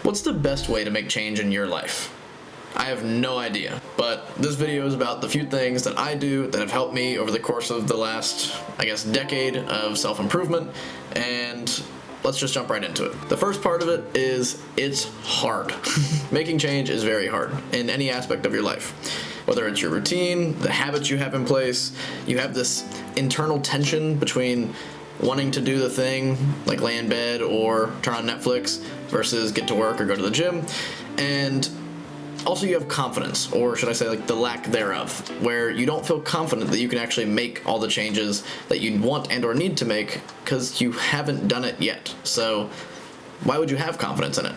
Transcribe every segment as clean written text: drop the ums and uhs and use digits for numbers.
What's the best way to make change in your life? I have no idea, but this video is about the few things that I do that have helped me over the course of the last, decade of self-improvement, and let's just jump right into it. The first part of it is it's hard. Making change is very hard in any aspect of your life. Whether it's your routine, the habits you have in place, you have this internal tension between wanting to do the thing, like lay in bed or turn on Netflix, versus get to work or go to the gym. And also you have confidence, or should I say like the lack thereof, where you don't feel confident that you can actually make all the changes that you want and or need to make because you haven't done it yet. So why would you have confidence in it?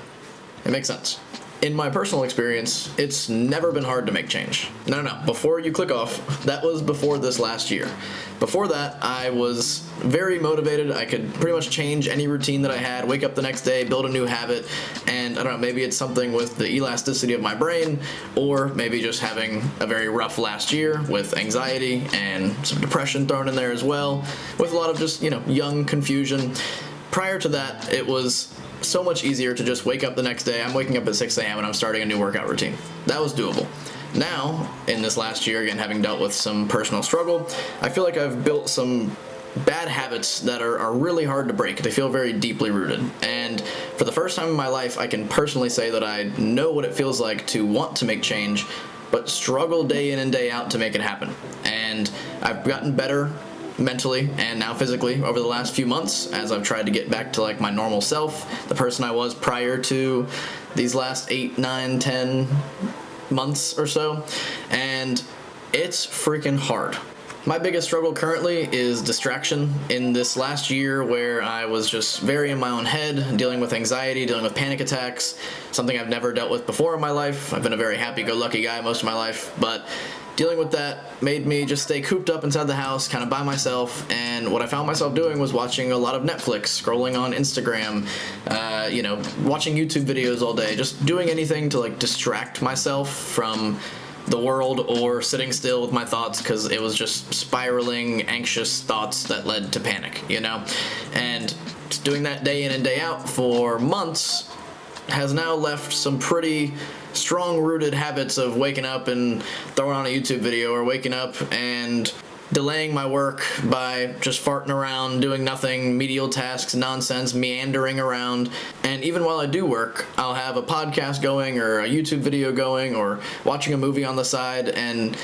It makes sense. In my personal experience, it's never been hard to make change. No. Before you click off, that was before this last year. Before that, I was very motivated. I could pretty much change any routine that I had, wake up the next day, build a new habit, and I don't know, maybe it's something with the elasticity of my brain, or maybe just having a very rough last year with anxiety and some depression thrown in there as well, with a lot of just, young confusion. Prior to that, it was so much easier to just wake up the next day. I'm waking up at 6 a.m. and I'm starting a new workout routine. That was doable. Now, in this last year, again, having dealt with some personal struggle, I feel like I've built some bad habits that are really hard to break. They feel very deeply rooted. And for the first time in my life, I can personally say that I know what it feels like to want to make change, but struggle day in and day out to make it happen. And I've gotten better mentally and now physically over the last few months as I've tried to get back to like my normal self, the person I was prior to these last 8, 9, 10 months or so, and it's freaking hard. My biggest struggle currently is distraction. In this last year where I was just very in my own head, dealing with anxiety, dealing with panic attacks, something I've never dealt with before in my life. I've been a very happy-go-lucky guy most of my life, but dealing with that made me just stay cooped up inside the house, kind of by myself, and what I found myself doing was watching a lot of Netflix, scrolling on Instagram, watching YouTube videos all day, just doing anything to like distract myself from the world or sitting still with my thoughts, because it was just spiraling, anxious thoughts that led to panic, And just doing that day in and day out for months has now left some pretty strong-rooted habits of waking up and throwing on a YouTube video, or waking up and delaying my work by just farting around, doing nothing, menial tasks, nonsense, meandering around. And even while I do work, I'll have a podcast going or a YouTube video going or watching a movie on the side, and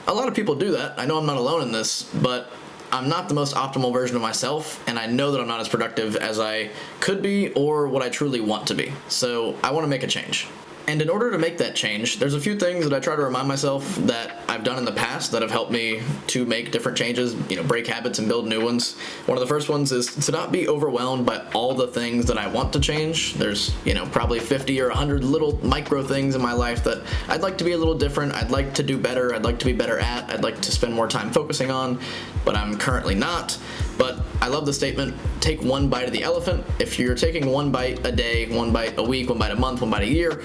a lot of people do that. I know I'm not alone in this, but I'm not the most optimal version of myself, and I know that I'm not as productive as I could be or what I truly want to be. So I want to make a change. And in order to make that change, there's a few things that I try to remind myself that I've done in the past that have helped me to make different changes, break habits and build new ones. One of the first ones is to not be overwhelmed by all the things that I want to change. There's, probably 50 or 100 little micro things in my life that I'd like to be a little different. I'd like to do better. I'd like to be better at. I'd like to spend more time focusing on, but I'm currently not. But I love the statement, take one bite of the elephant. If you're taking one bite a day, one bite a week, one bite a month, one bite a year,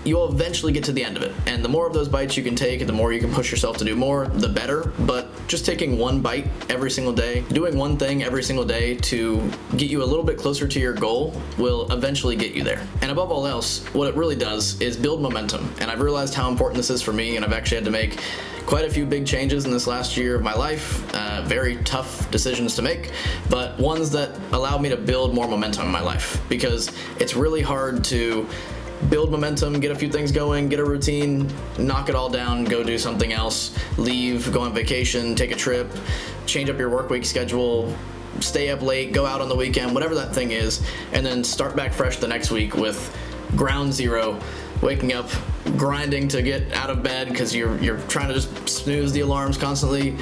you'll eventually get to the end of it. And the more of those bites you can take, and the more you can push yourself to do more, the better. But just taking one bite every single day, doing one thing every single day to get you a little bit closer to your goal will eventually get you there. And above all else, what it really does is build momentum. And I've realized how important this is for me, and I've actually had to make quite a few big changes in this last year of my life, very tough decisions to make, but ones that allow me to build more momentum in my life, because it's really hard to build momentum, get a few things going, get a routine, knock it all down, go do something else, leave, go on vacation, take a trip, change up your work week schedule, stay up late, go out on the weekend, whatever that thing is, and then start back fresh the next week with ground zero, waking up, grinding to get out of bed because you're trying to just snooze the alarms constantly,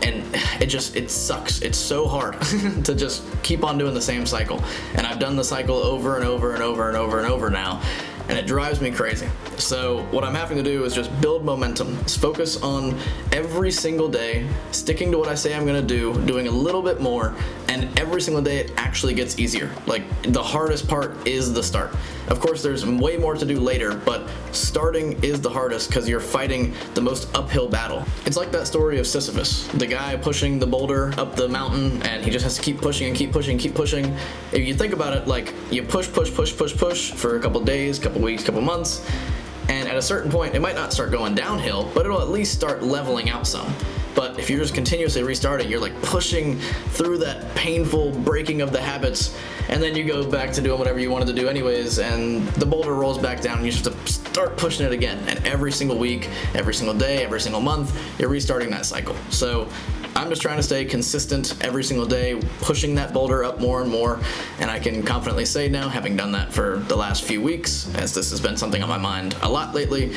and it sucks. It's so hard to just keep on doing the same cycle. And I've done the cycle over and over and over and over and over now, and it drives me crazy. So what I'm having to do is just build momentum. Just focus on every single day, sticking to what I say I'm gonna do, doing a little bit more, and every single day it actually gets easier. Like, the hardest part is the start. Of course, there's way more to do later, but starting is the hardest because you're fighting the most uphill battle. It's like that story of Sisyphus, the guy pushing the boulder up the mountain, and he just has to keep pushing and keep pushing and keep pushing. If you think about it, like, you push for a couple days, couple couple weeks, couple months, and at a certain point, it might not start going downhill, but it'll at least start leveling out some. But if you're just continuously restarting, you're like pushing through that painful breaking of the habits, and then you go back to doing whatever you wanted to do anyways, and the boulder rolls back down, and you have to start pushing it again. And every single week, every single day, every single month, you're restarting that cycle. So I'm just trying to stay consistent every single day, pushing that boulder up more and more, and I can confidently say now, having done that for the last few weeks, as this has been something on my mind a lot lately,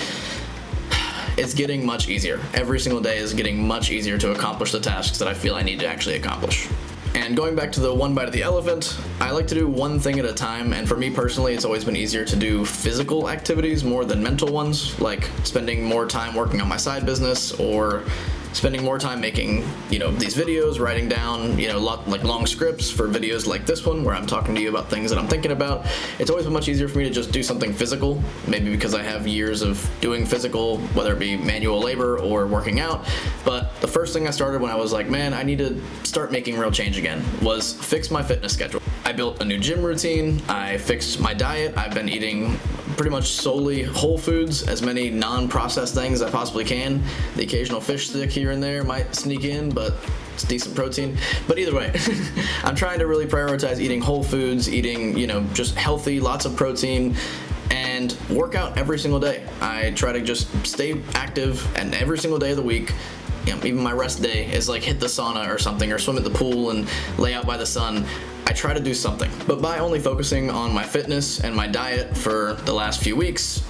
it's getting much easier. Every single day is getting much easier to accomplish the tasks that I feel I need to actually accomplish. And going back to the one bite of the elephant, I like to do one thing at a time, and for me personally, it's always been easier to do physical activities more than mental ones, like spending more time working on my side business, or spending more time making, these videos, writing down, like long scripts for videos like this one where I'm talking to you about things that I'm thinking about. It's always been much easier for me to just do something physical, maybe because I have years of doing physical, whether it be manual labor or working out. But the first thing I started when I was like, man, I need to start making real change again, was fix my fitness schedule. I built a new gym routine, I fixed my diet, I've been eating pretty much solely whole foods, as many non-processed things as I possibly can. The occasional fish stick here and there might sneak in, but it's decent protein. But either way, I'm trying to really prioritize eating whole foods, eating, just healthy, lots of protein, and work out every single day. I try to just stay active, and every single day of the week, even my rest day is like hit the sauna or something, or swim at the pool and lay out by the sun. I try to do something. But by only focusing on my fitness and my diet for the last few weeks,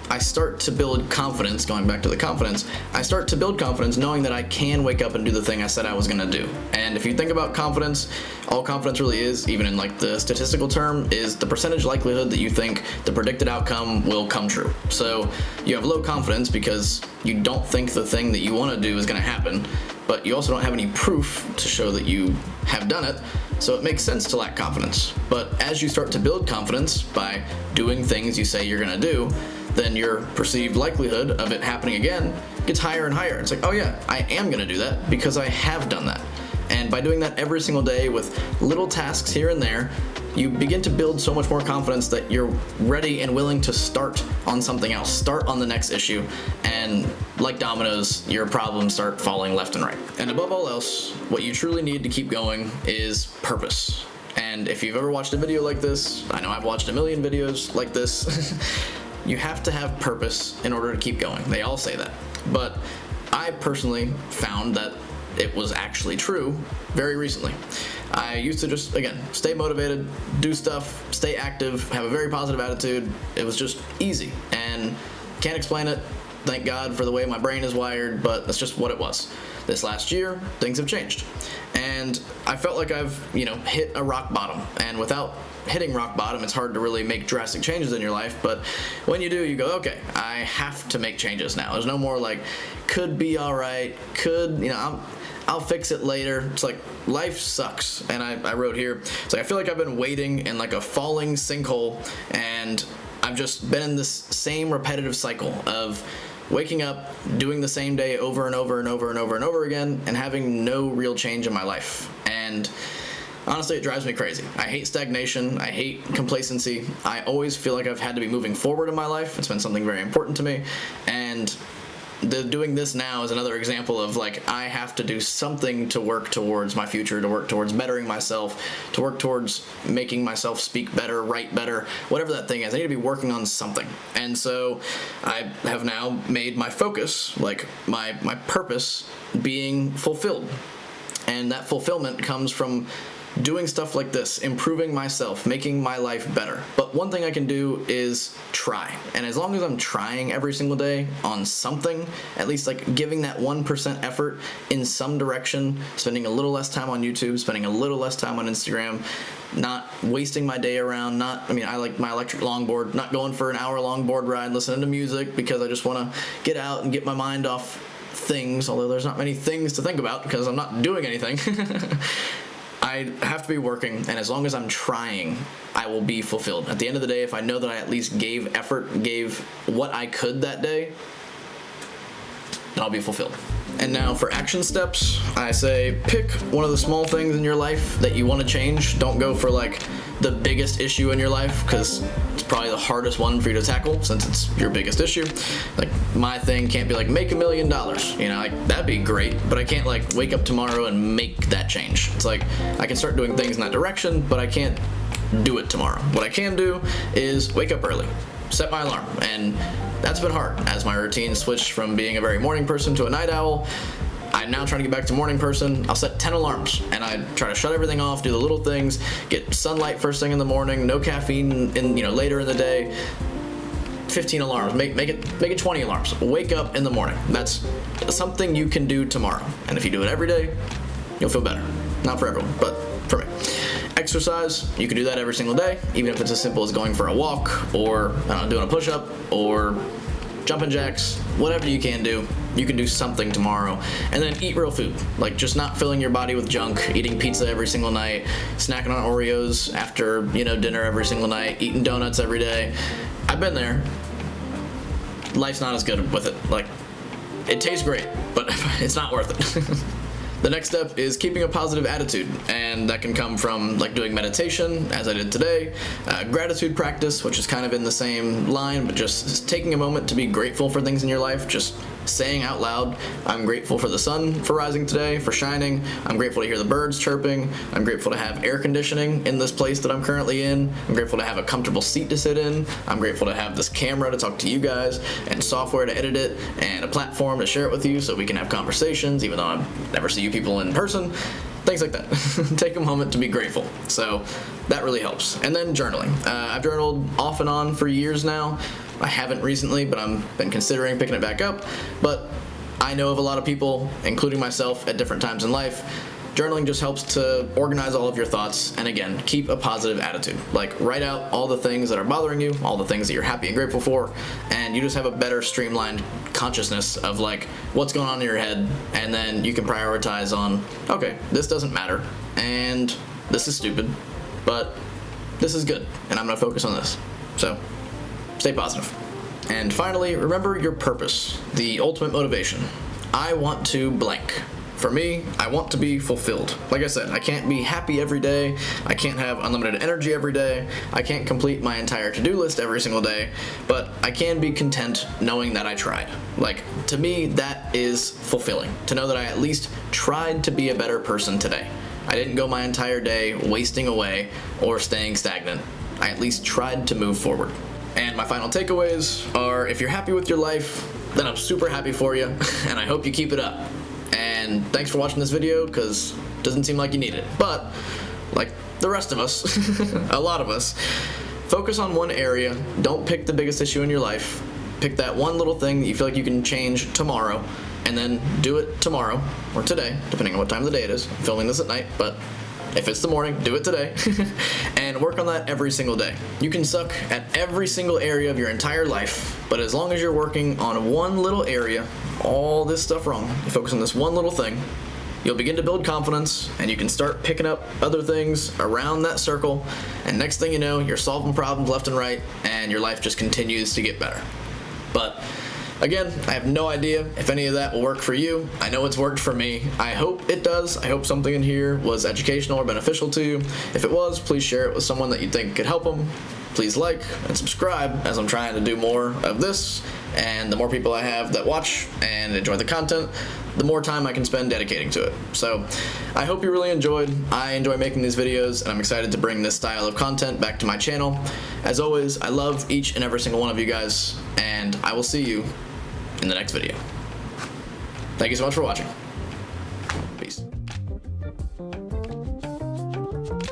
I start to build confidence, going back to the confidence, I start to build confidence knowing that I can wake up and do the thing I said I was gonna do. And if you think about confidence, all confidence really is, even in like the statistical term, is the percentage likelihood that you think the predicted outcome will come true. So you have low confidence because you don't think the thing that you wanna do is gonna happen, but you also don't have any proof to show that you have done it. So it makes sense to lack confidence. But as you start to build confidence by doing things you say you're gonna do, then your perceived likelihood of it happening again gets higher and higher. It's like, oh yeah, I am gonna do that because I have done that. And by doing that every single day with little tasks here and there, you begin to build so much more confidence that you're ready and willing to start on something else, start on the next issue, and like dominoes, your problems start falling left and right. And above all else, what you truly need to keep going is purpose. And if you've ever watched a video like this, I know I've watched a million videos like this, you have to have purpose in order to keep going. They all say that. But I personally found that it was actually true very recently. I used to just, again, stay motivated, do stuff, stay active, have a very positive attitude. It was just easy, and can't explain it. Thank God for the way my brain is wired, but that's just what it was. This last year, things have changed. And I felt like I've, hit a rock bottom. And without hitting rock bottom, it's hard to really make drastic changes in your life. But when you do, you go, okay, I have to make changes now. There's no more like, could be all right, I'll fix it later. It's like, life sucks. And I wrote here, it's like, I feel like I've been waiting in like a falling sinkhole, and I've just been in this same repetitive cycle of waking up, doing the same day over and over and over and over and over again, and having no real change in my life. And honestly, it drives me crazy. I hate stagnation. I hate complacency. I always feel like I've had to be moving forward in my life. It's been something very important to me. And doing this now is another example of like, I have to do something to work towards my future, to work towards bettering myself, to work towards making myself speak better, write better, whatever that thing is. I need to be working on something. And so I have now made my focus, like my purpose, being fulfilled. And that fulfillment comes from doing stuff like this, improving myself, making my life better. But one thing I can do is try. And as long as I'm trying every single day on something, at least like giving that 1% effort in some direction, spending a little less time on YouTube, spending a little less time on Instagram, not wasting my day around, I like my electric longboard, not going for an hour-long board ride, listening to music because I just want to get out and get my mind off things, although there's not many things to think about because I'm not doing anything. I have to be working, and as long as I'm trying, I will be fulfilled. At the end of the day, if I know that I at least gave effort, gave what I could that day, then I'll be fulfilled. And now for action steps, I say pick one of the small things in your life that you want to change. Don't go for like the biggest issue in your life, because it's probably the hardest one for you to tackle since it's your biggest issue. Like, my thing can't be like, make $1 million, you know, like, that'd be great, but I can't like wake up tomorrow and make that change. It's like, I can start doing things in that direction, but I can't do it tomorrow. What I can do is wake up early, set my alarm, and that's been hard as my routine switched from being a very morning person to a night owl. I'm now trying to get back to morning person. I'll set 10 alarms and I try to shut everything off, do the little things, get sunlight first thing in the morning, no caffeine in, you know, later in the day. 15 alarms, make it 20 alarms. Wake up in the morning. That's something you can do tomorrow. And if you do it every day, you'll feel better. Not for everyone, but for me. Exercise, you can do that every single day, even if it's as simple as going for a walk or doing a push-up or jumping jacks, whatever you can do. You can do something tomorrow. And then eat real food, like just not filling your body with junk, eating pizza every single night, snacking on Oreos after, you know, dinner every single night, eating donuts every day. I've been there. Life's not as good with it. Like, it tastes great, but it's not worth it. The next step is keeping a positive attitude, and that can come from like doing meditation, as I did today, gratitude practice, which is kind of in the same line, but just taking a moment to be grateful for things in your life, just saying out loud, I'm grateful for the sun for rising today, for shining, I'm grateful to hear the birds chirping, I'm grateful to have air conditioning in this place that I'm currently in, I'm grateful to have a comfortable seat to sit in, I'm grateful to have this camera to talk to you guys, and software to edit it, and a platform to share it with you so we can have conversations, even though I never see you people in person, things like that. Take a moment to be grateful. So that really helps. And then journaling. I've journaled off and on for years now. I haven't recently, but I've been considering picking it back up. But I know of a lot of people, including myself, at different times in life. Journaling just helps to organize all of your thoughts and, again, keep a positive attitude. Like, write out all the things that are bothering you, all the things that you're happy and grateful for, and you just have a better streamlined consciousness of like what's going on in your head, and then you can prioritize on, okay, this doesn't matter, and this is stupid, but this is good, and I'm gonna focus on this. So stay positive. And finally, remember your purpose, the ultimate motivation. I want to blank. For me, I want to be fulfilled. Like I said, I can't be happy every day. I can't have unlimited energy every day. I can't complete my entire to-do list every single day, but I can be content knowing that I tried. Like, to me, that is fulfilling, to know that I at least tried to be a better person today. I didn't go my entire day wasting away or staying stagnant. I at least tried to move forward. And my final takeaways are, if you're happy with your life, then I'm super happy for you, and I hope you keep it up. And thanks for watching this video, because it doesn't seem like you need it. But, like the rest of us, a lot of us, focus on one area. Don't pick the biggest issue in your life. Pick that one little thing that you feel like you can change tomorrow, and then do it tomorrow, or today, depending on what time of the day it is. I'm filming this at night, but if it's the morning, do it today. And work on that every single day. You can suck at every single area of your entire life, but as long as you're working on one little area, all this stuff wrong, you focus on this one little thing, you'll begin to build confidence, and you can start picking up other things around that circle, and next thing you know, you're solving problems left and right, and your life just continues to get better. But again, I have no idea if any of that will work for you. I know it's worked for me. I hope it does. I hope something in here was educational or beneficial to you. If it was, please share it with someone that you think could help them. Please like and subscribe, as I'm trying to do more of this, and the more people I have that watch and enjoy the content, the more time I can spend dedicating to it. So I hope you really enjoyed. I enjoy making these videos, and I'm excited to bring this style of content back to my channel. As always, I love each and every single one of you guys, and I will see you in the next video. Thank you so much for watching.